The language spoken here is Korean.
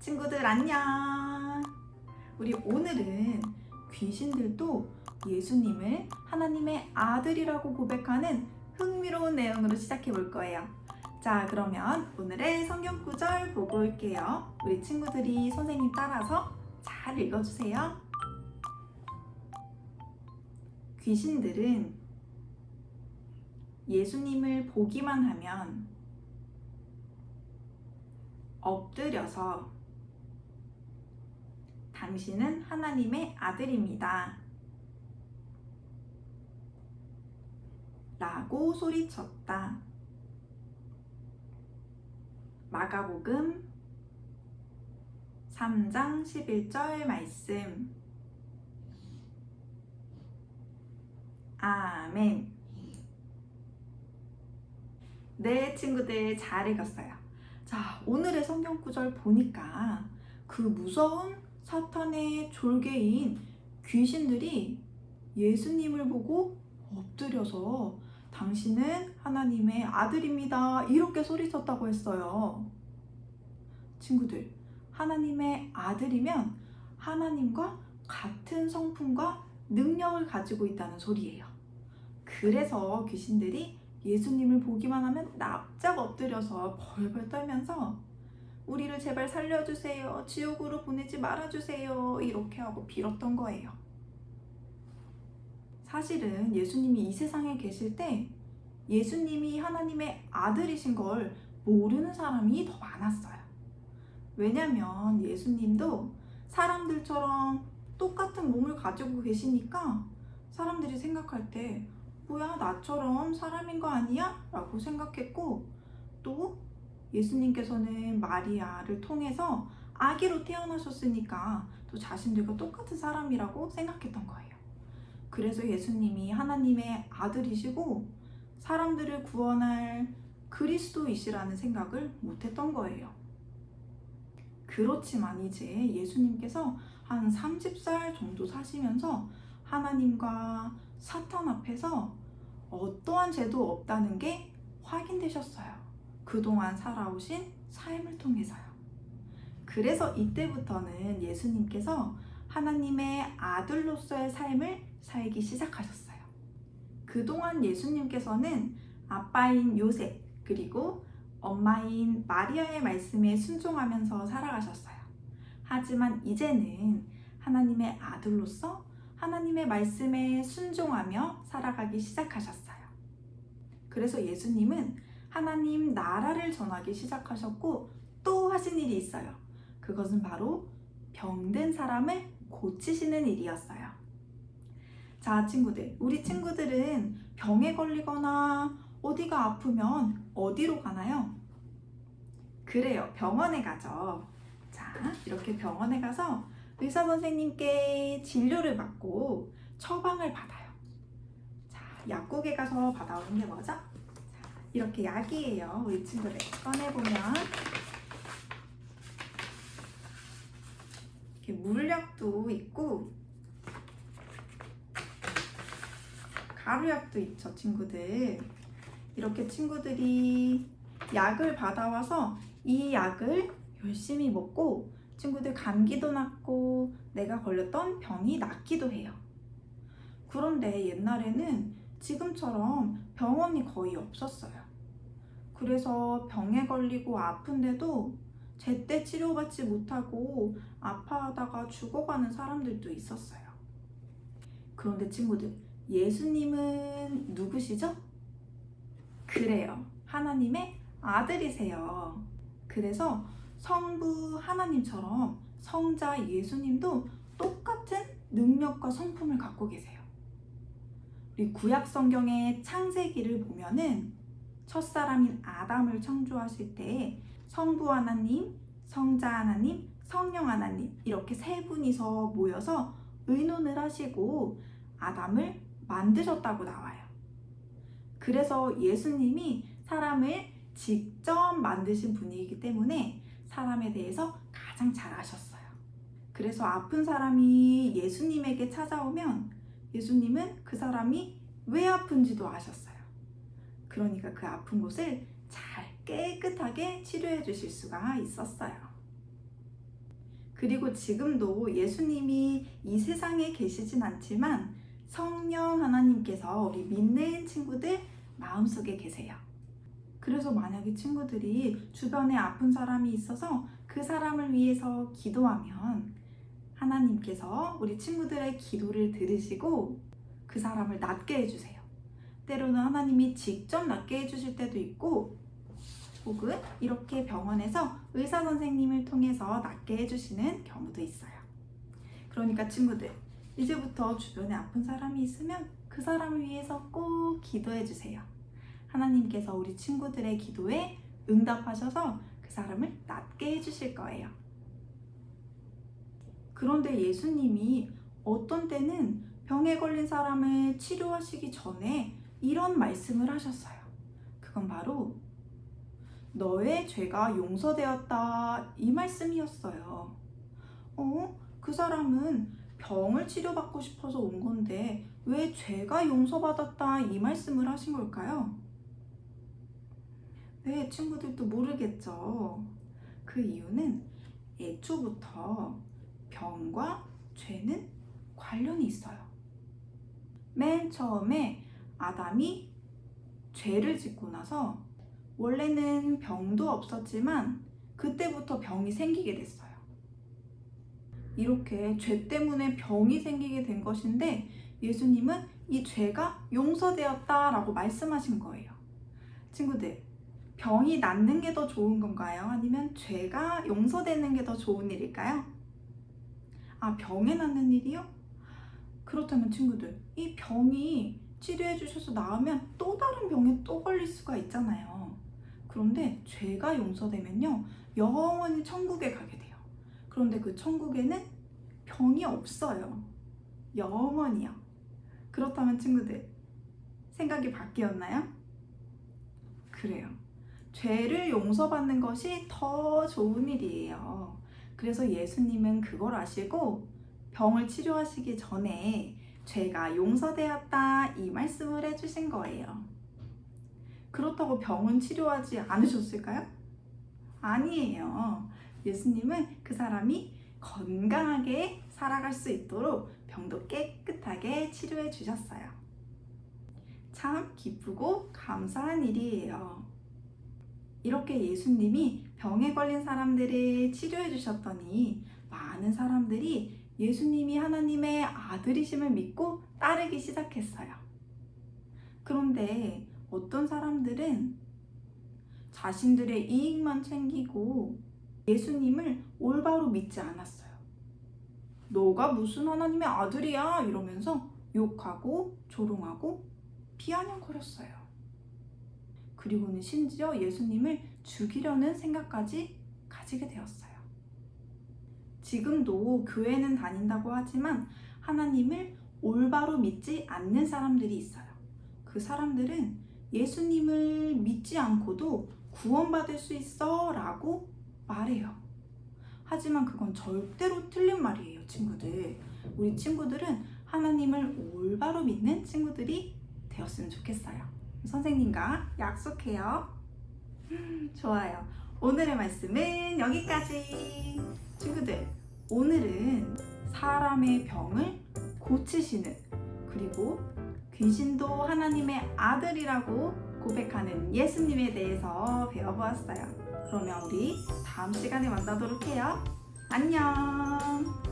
친구들 안녕. 우리 오늘은 귀신들도 예수님을 하나님의 아들이라고 고백하는 흥미로운 내용으로 시작해 볼 거예요. 자, 그러면 오늘의 성경 구절 보고 올게요. 우리 친구들이 선생님 따라서 잘 읽어주세요. 귀신들은 예수님을 보기만 하면 엎드려서 당신은 하나님의 아들입니다 라고 소리쳤다. 마가복음 3장 11절 말씀. 아멘. 네, 친구들 잘 읽었어요. 자, 오늘의 성경 구절 보니까 그 무서운 사탄의 졸개인 귀신들이 예수님을 보고 엎드려서 당신은 하나님의 아들입니다 이렇게 소리쳤다고 했어요. 친구들, 하나님의 아들이면 하나님과 같은 성품과 능력을 가지고 있다는 소리예요. 그래서 귀신들이 예수님을 보기만 하면 납작 엎드려서 벌벌 떨면서 우리를 제발 살려주세요, 지옥으로 보내지 말아주세요 이렇게 하고 빌었던 거예요. 사실은 예수님이 이 세상에 계실 때 예수님이 하나님의 아들이신 걸 모르는 사람이 더 많았어요. 왜냐면 예수님도 사람들처럼 똑같은 몸을 가지고 계시니까 사람들이 생각할 때 뭐야, 나처럼 사람인 거 아니야? 라고 생각했고, 또 예수님께서는 마리아를 통해서 아기로 태어나셨으니까 또 자신들과 똑같은 사람이라고 생각했던 거예요. 그래서 예수님이 하나님의 아들이시고 사람들을 구원할 그리스도이시라는 생각을 못했던 거예요. 그렇지만 이제 예수님께서 한 30살 정도 사시면서 하나님과 사탄 앞에서 어떠한 죄도 없다는 게 확인되셨어요. 그동안 살아오신 삶을 통해서요. 그래서 이때부터는 예수님께서 하나님의 아들로서의 삶을 살기 시작하셨어요. 그동안 예수님께서는 아빠인 요셉 그리고 엄마인 마리아의 말씀에 순종하면서 살아가셨어요. 하지만 이제는 하나님의 아들로서 하나님의 말씀에 순종하며 살아가기 시작하셨어요. 그래서 예수님은 하나님 나라를 전하기 시작하셨고 또 하신 일이 있어요. 그것은 바로 병든 사람을 고치시는 일이었어요. 자, 친구들, 우리 친구들은 병에 걸리거나 어디가 아프면 어디로 가나요? 그래요, 병원에 가죠. 자, 이렇게 병원에 가서 의사 선생님께 진료를 받고 처방을 받아요. 자, 약국에 가서 받아오는 게 뭐죠? 자, 이렇게 약이에요. 우리 친구들 꺼내보면 이렇게 물약도 있고 가루약도 있죠, 친구들. 이렇게 친구들이 약을 받아와서 이 약을 열심히 먹고 친구들 감기도 낫고 내가 걸렸던 병이 낫기도 해요. 그런데 옛날에는 지금처럼 병원이 거의 없었어요. 그래서 병에 걸리고 아픈데도 제때 치료받지 못하고 아파하다가 죽어가는 사람들도 있었어요. 그런데 친구들, 예수님은 누구시죠? 그래요, 하나님의 아들이세요. 그래서 성부 하나님처럼 성자 예수님도 똑같은 능력과 성품을 갖고 계세요. 우리 구약 성경의 창세기를 보면은 첫사람인 아담을 창조하실 때 성부 하나님, 성자 하나님, 성령 하나님 이렇게 세 분이서 모여서 의논을 하시고 아담을 만드셨다고 나와요. 그래서 예수님이 사람을 직접 만드신 분이기 때문에 사람에 대해서 가장 잘 아셨어요. 그래서 아픈 사람이 예수님에게 찾아오면 예수님은 그 사람이 왜 아픈지도 아셨어요. 그러니까 그 아픈 곳을 잘 깨끗하게 치료해 주실 수가 있었어요. 그리고 지금도 예수님이 이 세상에 계시진 않지만 성령 하나님께서 우리 믿는 친구들 마음속에 계세요. 그래서 만약에 친구들이 주변에 아픈 사람이 있어서 그 사람을 위해서 기도하면 하나님께서 우리 친구들의 기도를 들으시고 그 사람을 낫게 해주세요. 때로는 하나님이 직접 낫게 해주실 때도 있고, 혹은 이렇게 병원에서 의사 선생님을 통해서 낫게 해주시는 경우도 있어요. 그러니까 친구들, 이제부터 주변에 아픈 사람이 있으면 그 사람을 위해서 꼭 기도해 주세요. 하나님께서 우리 친구들의 기도에 응답하셔서 그 사람을 낫게 해주실 거예요. 그런데 예수님이 어떤 때는 병에 걸린 사람을 치료하시기 전에 이런 말씀을 하셨어요. 그건 바로 너의 죄가 용서되었다, 이 말씀이었어요. 그 사람은 병을 치료받고 싶어서 온 건데 왜 죄가 용서받았다, 이 말씀을 하신 걸까요? 네, 친구들도 모르겠죠. 그 이유는 애초부터 병과 죄는 관련이 있어요. 맨 처음에 아담이 죄를 짓고 나서 원래는 병도 없었지만 그때부터 병이 생기게 됐어요. 이렇게 죄 때문에 병이 생기게 된 것인데 예수님은 이 죄가 용서되었다라고 말씀하신 거예요. 친구들, 병이 낫는 게 더 좋은 건가요? 아니면 죄가 용서되는 게 더 좋은 일일까요? 병에 낫는 일이요? 그렇다면 친구들, 이 병이 치료해 주셔서 나으면 또 다른 병에 또 걸릴 수가 있잖아요. 그런데 죄가 용서되면요, 영원히 천국에 가게 돼요. 그런데 그 천국에는 병이 없어요. 영원히요. 그렇다면 친구들, 생각이 바뀌었나요? 그래요. 죄를 용서받는 것이 더 좋은 일이에요. 그래서 예수님은 그걸 아시고 병을 치료하시기 전에 죄가 용서되었다, 이 말씀을 해주신 거예요. 그렇다고 병은 치료하지 않으셨을까요? 아니에요. 예수님은 그 사람이 건강하게 살아갈 수 있도록 병도 깨끗하게 치료해 주셨어요. 참 기쁘고 감사한 일이에요. 이렇게 예수님이 병에 걸린 사람들을 치료해 주셨더니 많은 사람들이 예수님이 하나님의 아들이심을 믿고 따르기 시작했어요. 그런데 어떤 사람들은 자신들의 이익만 챙기고 예수님을 올바로 믿지 않았어요. 너가 무슨 하나님의 아들이야? 이러면서 욕하고 조롱하고 비아냥거렸어요. 그리고는 심지어 예수님을 죽이려는 생각까지 가지게 되었어요. 지금도 교회는 다닌다고 하지만 하나님을 올바로 믿지 않는 사람들이 있어요. 그 사람들은 예수님을 믿지 않고도 구원받을 수 있어 라고 말해요. 하지만 그건 절대로 틀린 말이에요, 친구들. 우리 친구들은 하나님을 올바로 믿는 친구들이 되었으면 좋겠어요. 선생님과 약속해요. 좋아요. 오늘의 말씀은 여기까지. 친구들, 오늘은 사람의 병을 고치시는, 그리고 귀신도 하나님의 아들이라고 고백하는 예수님에 대해서 배워보았어요. 그러면 우리 다음 시간에 만나도록 해요. 안녕.